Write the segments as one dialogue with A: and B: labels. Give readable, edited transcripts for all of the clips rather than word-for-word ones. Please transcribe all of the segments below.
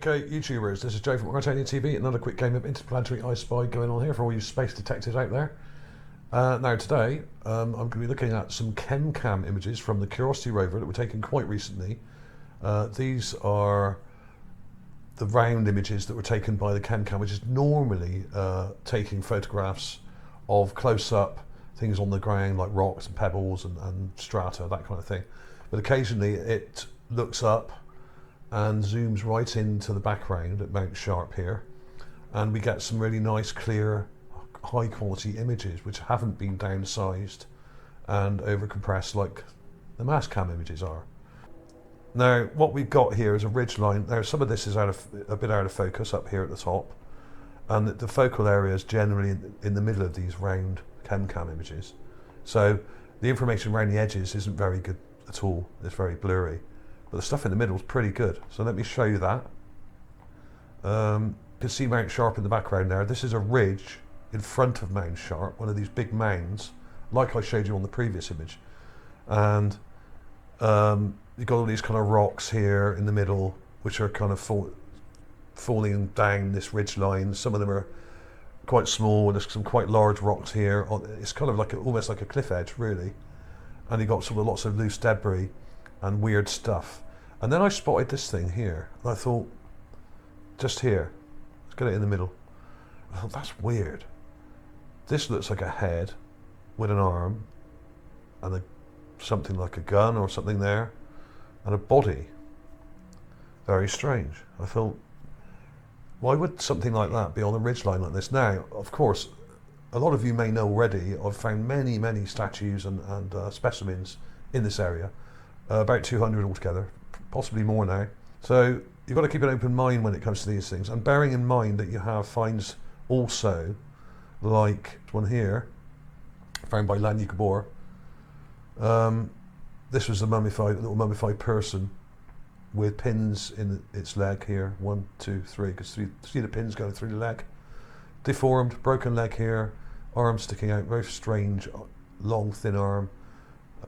A: Okay, YouTubers, this is Joe from ArtAlienTV. Another quick game of Interplanetary I Spy going on here for all you space detectives out there. Now today, I'm going to be looking at some Chemcam images from the Curiosity rover that were taken quite recently. These are the round images that were taken by the Chemcam, which is normally taking photographs of close-up things on the ground like rocks and pebbles and strata, that kind of thing. But occasionally it looks up and zooms right into the background at Mount Sharp here, and we get some really nice, clear, high quality images which haven't been downsized and overcompressed like the mass cam images are. Now what we've got here is a ridge line. Now some of this is a bit out of focus up here at the top, and the focal area is generally in the middle of these round Chemcam images, so the information around the edges isn't very good at all. It's very blurry. But the stuff in the middle is pretty good. So let me show you that. You can see Mount Sharp in the background there. This is a ridge in front of Mount Sharp, one of these big mounds, like I showed you on the previous image. And you've got all these kind of rocks here in the middle, which are kind of falling down this ridge line. Some of them are quite small. There's some quite large rocks here. It's kind of like almost like a cliff edge, really. And you've got sort of lots of loose debris and weird stuff. And then I spotted this thing here, and I thought, just here, let's get it in the middle. I thought, that's weird. This looks like a head with an arm and something like a gun or something there, and a body. Very strange. I thought, why would something like that be on a ridgeline like this? Now, of course, a lot of you may know already, I've found many statues and specimens in this area. About 200 altogether, possibly more now. So you've got to keep an open mind when it comes to these things, and bearing in mind that you have finds also like one here found by Lanya Gabor. This was a little mummified person with pins in its leg here. 1, 2, 3. You can see the pins going through the leg. Deformed, broken leg here, arm sticking out, very strange, long thin arm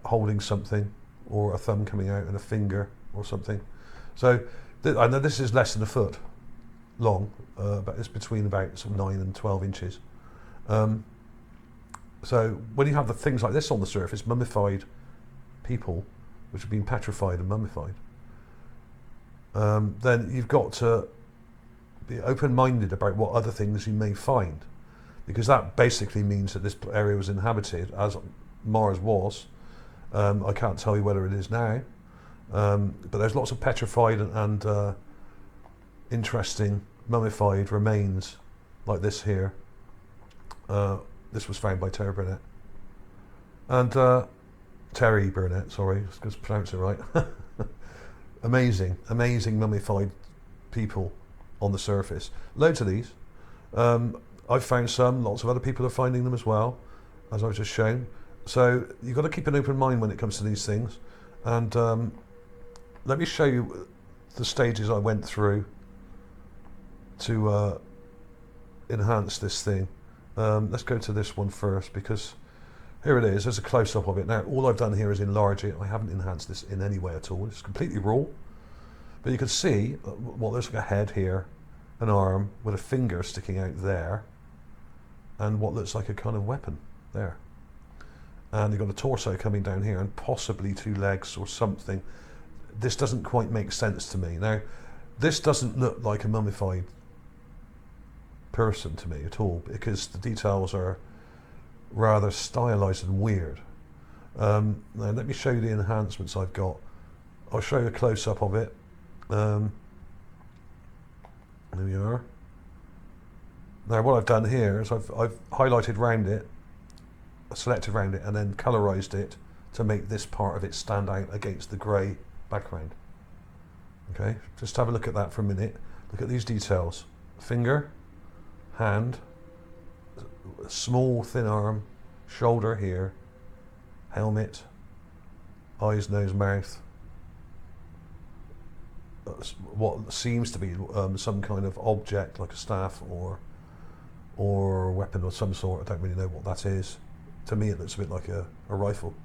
A: holding something, or a thumb coming out and a finger or something. So I know this is less than a foot long, but it's between about some 9 and 12 inches. So when you have the things like this on the surface, mummified people which have been petrified and mummified, then you've got to be open-minded about what other things you may find, because that basically means that this area was inhabited, as Mars was. I can't tell you whether it is now, but there's lots of petrified and interesting mummified remains like this here. This was found by Terry Burnett, sorry, just pronounce it right. amazing mummified people on the surface. Loads of these. I've found some, lots of other people are finding them as well, as I've just shown. So you've got to keep an open mind when it comes to these things, and let me show you the stages I went through to enhance this thing. Let's go to this one first, because here it is. There's a close-up of it. Now all I've done here is enlarge it. I haven't enhanced this in any way at all. It's completely raw, but you can see there's like a head here, an arm with a finger sticking out there, and what looks like a kind of weapon there. And you've got a torso coming down here and possibly 2 legs or something. This doesn't quite make sense to me. Now, this doesn't look like a mummified person to me at all, because the details are rather stylized and weird. Now, let me show you the enhancements I've got. I'll show you a close-up of it. There we are. Now, what I've done here is I've highlighted round it, selected around it, and then colorized it to make this part of it stand out against the grey background. Okay, just have a look at that for a minute. Look at these details: finger, hand, small thin arm, shoulder here, helmet, eyes, nose, mouth, what seems to be some kind of object like a staff or a weapon of some sort. I don't really know what that is. To me it looks a bit like a rifle.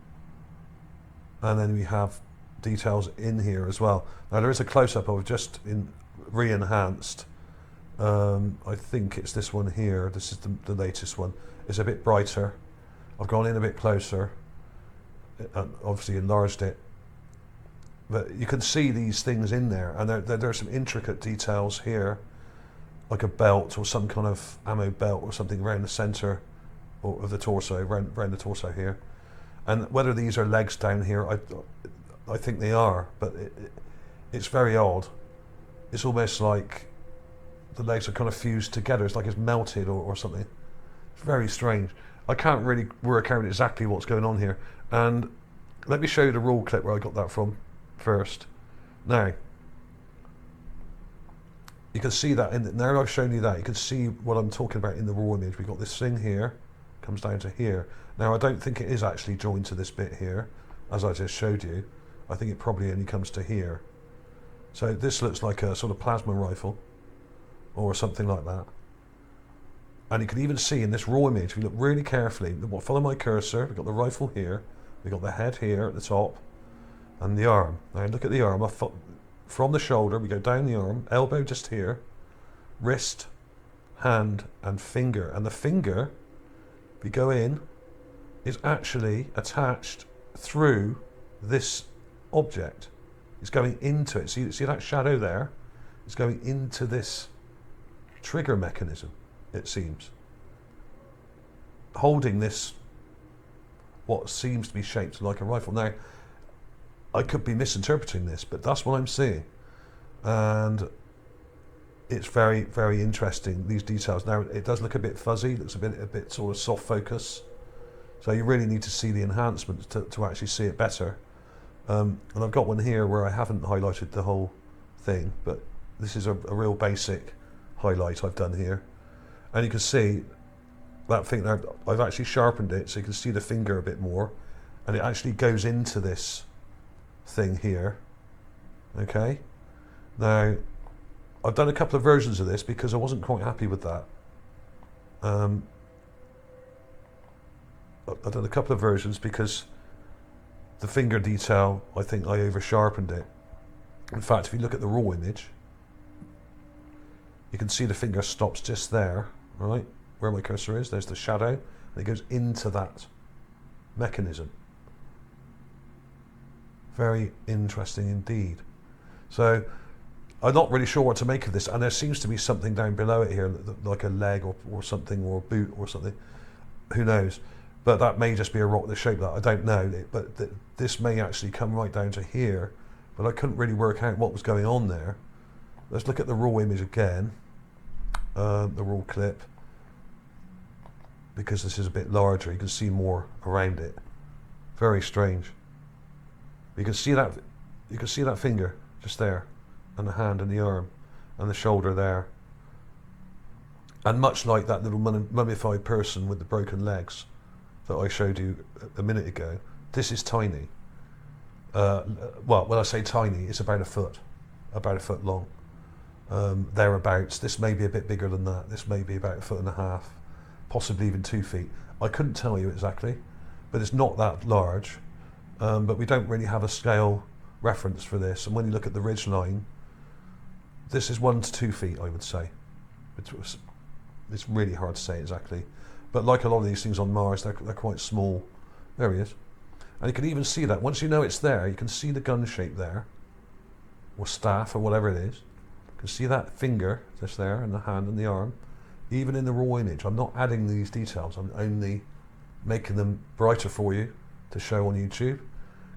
A: And then we have details in here as well. Now there is a close-up of just re-enhanced. I think it's this one here. This is the latest one. It's a bit brighter. I've gone in a bit closer, and obviously enlarged it. But you can see these things in there, and there are some intricate details here, like a belt or some kind of ammo belt or something around the centre of the torso, around the torso here. And whether these are legs down here, I think they are, but it's very odd. It's almost like the legs are kind of fused together. It's like it's melted or something. It's very strange. I can't really work out exactly what's going on here. And let me show you the raw clip where I got that from first. Now, you can see that, now I've shown you that, you can see what I'm talking about in the raw image. We've got this thing here, comes down to here. Now, I don't think it is actually joined to this bit here, as I just showed you. I think it probably only comes to here. So this looks like a sort of plasma rifle, or something like that. And you can even see in this raw image, if you look really carefully, follow my cursor, we've got the rifle here, we've got the head here at the top, and the arm. Now look at the arm. From the shoulder, we go down the arm, elbow just here, wrist, hand, and finger. And the finger, if you go in, is actually attached through this object. It's going into it. See that shadow there? It's going into this trigger mechanism, it seems. Holding this, what seems to be shaped like a rifle. Now, I could be misinterpreting this, but that's what I'm seeing. And it's very, very interesting, these details. Now, it does look a bit fuzzy, it looks a bit sort of soft focus. So you really need to see the enhancements to actually see it better. And I've got one here where I haven't highlighted the whole thing, but this is a real basic highlight I've done here. And you can see that thing there, I've actually sharpened it so you can see the finger a bit more, and it actually goes into this thing here. Okay, now I've done a couple of versions of this because I wasn't quite happy with that. I've done a couple of versions because the finger detail, I think I over sharpened it. In fact, if you look at the raw image, you can see the finger stops just there, right where my cursor is. There's the shadow, and it goes into that mechanism. Very interesting indeed. So I'm not really sure what to make of this, and there seems to be something down below it here, like a leg or something, or a boot or something. Who knows? But that may just be a rock that shaped that. I don't know. But this may actually come right down to here, but I couldn't really work out what was going on there. Let's look at the raw image again, the raw clip, because this is a bit larger. You can see more around it. Very strange. You can see that. You can see that finger just there, and the hand and the arm, and the shoulder there. And much like that little mummified person with the broken legs that I showed you a minute ago, this is tiny. Well, when I say tiny, it's about a foot long, thereabouts. This may be a bit bigger than that. This may be about 1.5 feet, possibly even 2 feet. I couldn't tell you exactly, but it's not that large. But we don't really have a scale reference for this. And when you look at the ridge line, this is 1 to 2 feet, I would say. It's really hard to say exactly. But like a lot of these things on Mars, they're quite small. There he is. And you can even see that. Once you know it's there, you can see the gun shape there, or staff, or whatever it is. You can see that finger just there, and the hand and the arm. Even in the raw image, I'm not adding these details. I'm only making them brighter for you to show on YouTube.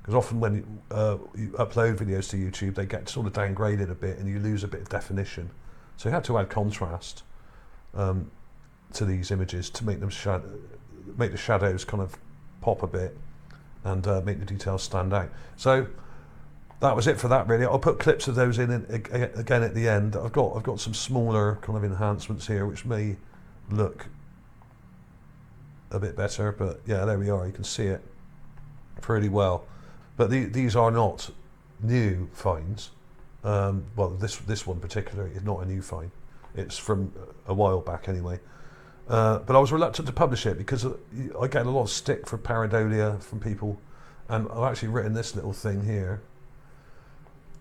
A: Because often when you upload videos to YouTube, they get sort of downgraded a bit, and you lose a bit of definition. So you have to add contrast to these images to make them make the shadows kind of pop a bit, and make the details stand out. So that was it for that, really. I'll put clips of those in again at the end. I've got some smaller kind of enhancements here which may look a bit better, but yeah, there we are. You can see it pretty well. But these are not new finds. Well, this one particularly is not a new find. It's from a while back anyway. But I was reluctant to publish it because I get a lot of stick for pareidolia from people, and I've actually written this little thing here.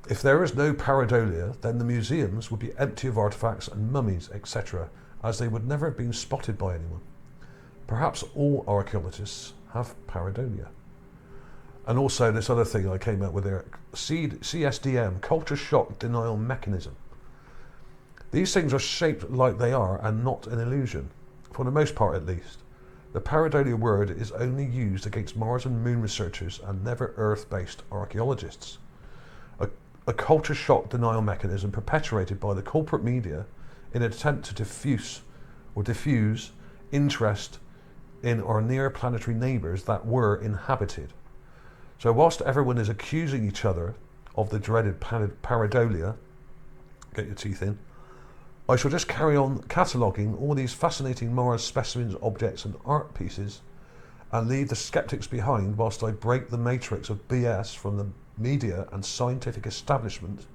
A: If there is no pareidolia, then the museums would be empty of artifacts and mummies, etc., as they would never have been spotted by anyone. Perhaps all archaeologists have pareidolia. And also this other thing I came up with there, CSDM, culture shock denial mechanism. These things are shaped like they are and not an illusion, for the most part at least. The pareidolia word is only used against Mars and Moon researchers and never Earth-based archaeologists. A culture shock denial mechanism perpetuated by the corporate media in an attempt to diffuse interest in our near-planetary neighbours that were inhabited. So whilst everyone is accusing each other of the dreaded pareidolia, get your teeth in, I shall just carry on cataloguing all these fascinating Mars specimens, objects and art pieces and leave the skeptics behind whilst I break the matrix of BS from the media and scientific establishment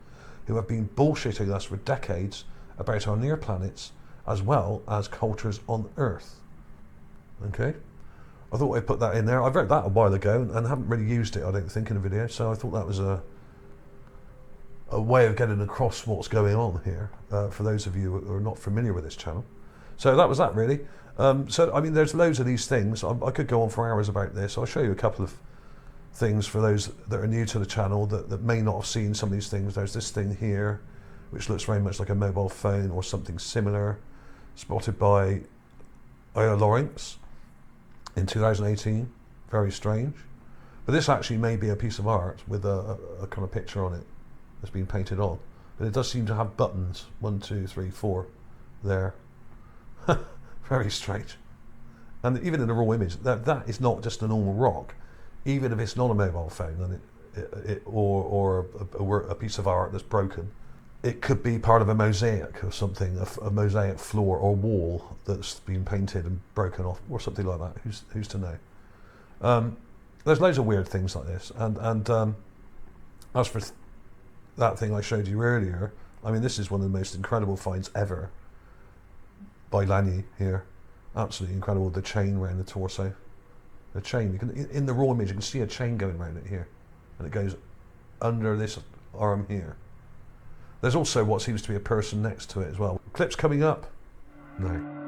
A: who have been bullshitting us for decades about our near planets as well as cultures on Earth. Okay? I thought I'd put that in there. I wrote that a while ago and haven't really used it, I don't think, in a video, so I thought that was a way of getting across what's going on here for those of you who are not familiar with this channel. So that was that, really. So, I mean, there's loads of these things. I could go on for hours about this. I'll show you a couple of things for those that are new to the channel that may not have seen some of these things. There's this thing here, which looks very much like a mobile phone or something similar, spotted by Aya Lawrence in 2018. Very strange. But this actually may be a piece of art with a kind of picture on it that's been painted on. But it does seem to have buttons, 1, 2, 3, 4 there. Very strange. And even in the raw image, that is not just a normal rock. Even if it's not a mobile phone and or a piece of art that's broken, it could be part of a mosaic or something, a mosaic floor or wall that's been painted and broken off or something like that. Who's to know? There's loads of weird things like this. And as for that thing I showed you earlier, I mean, this is one of the most incredible finds ever by Lani here. Absolutely incredible. The chain around the torso. The chain, you can, in the raw image, you can see a chain going around it here, and it goes under this arm here. There's also what seems to be a person next to it as well. Clips coming up. No.